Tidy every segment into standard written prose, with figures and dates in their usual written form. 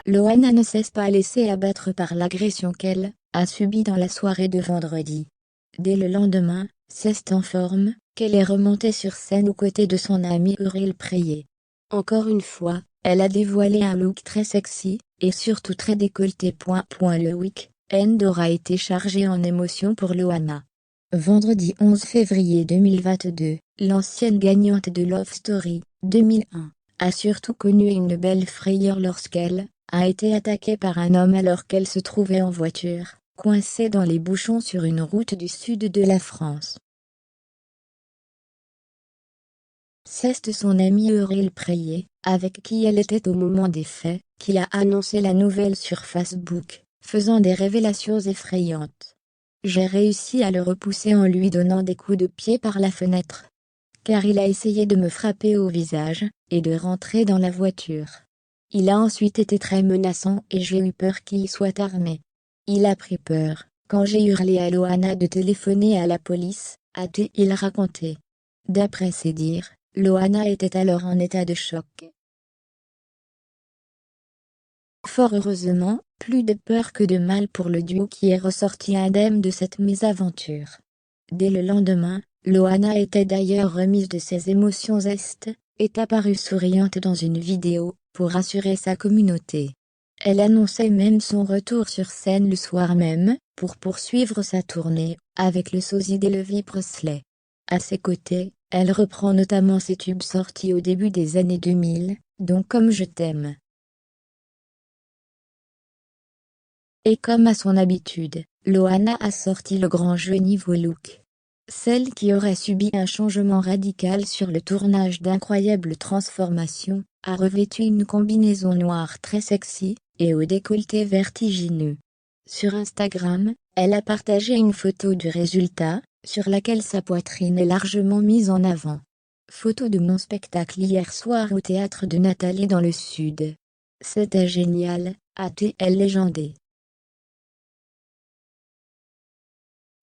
Loana ne cesse pas laisser abattre par l'agression qu'elle a subie dans la soirée de vendredi. Dès le lendemain, c'est en forme qu'elle est remontée sur scène aux côtés de son amie Uriel Prayé. Encore une fois, elle a dévoilé un look très sexy, et surtout très décolleté. Le week-end aura été chargé en émotions pour Loana. Vendredi 11 février 2022, l'ancienne gagnante de Love Story 2001 a surtout connu une belle frayeur lorsqu'elle a été attaquée par un homme alors qu'elle se trouvait en voiture, coincée dans les bouchons sur une route du sud de la France. C'est son amie Uriel Prayé, avec qui elle était au moment des faits, qui a annoncé la nouvelle sur Facebook, faisant des révélations effrayantes. J'ai réussi à le repousser en lui donnant des coups de pied par la fenêtre. Car il a essayé de me frapper au visage, et de rentrer dans la voiture. Il a ensuite été très menaçant et j'ai eu peur qu'il soit armé. Il a pris peur, quand j'ai hurlé à Loana de téléphoner à la police, a-t-il raconté. D'après ses dires, Loana était alors en état de choc. Fort heureusement, plus de peur que de mal pour le duo qui est ressorti indemne de cette mésaventure. Dès le lendemain, Loana était d'ailleurs remise de ses émotions est apparue souriante dans une vidéo, pour rassurer sa communauté. Elle annonçait même son retour sur scène le soir même, pour poursuivre sa tournée, avec le sosie d'Elvis Presley. À ses côtés, elle reprend notamment ses tubes sortis au début des années 2000, dont Comme je t'aime. Et comme à son habitude, Loana a sorti le grand jeu niveau look. Celle qui aurait subi un changement radical sur le tournage d'Incroyable Transformation, a revêtu une combinaison noire très sexy, et au décolleté vertigineux. Sur Instagram, elle a partagé une photo du résultat, sur laquelle sa poitrine est largement mise en avant. Photo de mon spectacle hier soir au théâtre de Nathalie dans le Sud. C'était génial, a-t-elle légendé.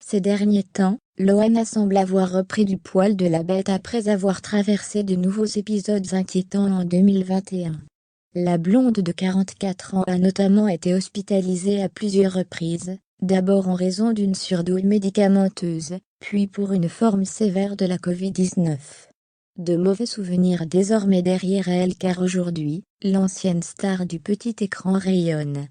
Ces derniers temps, Loana semble avoir repris du poil de la bête après avoir traversé de nouveaux épisodes inquiétants en 2021. La blonde de 44 ans a notamment été hospitalisée à plusieurs reprises, d'abord en raison d'une surdose médicamenteuse, puis pour une forme sévère de la Covid-19. De mauvais souvenirs désormais derrière elle car aujourd'hui, l'ancienne star du petit écran rayonne.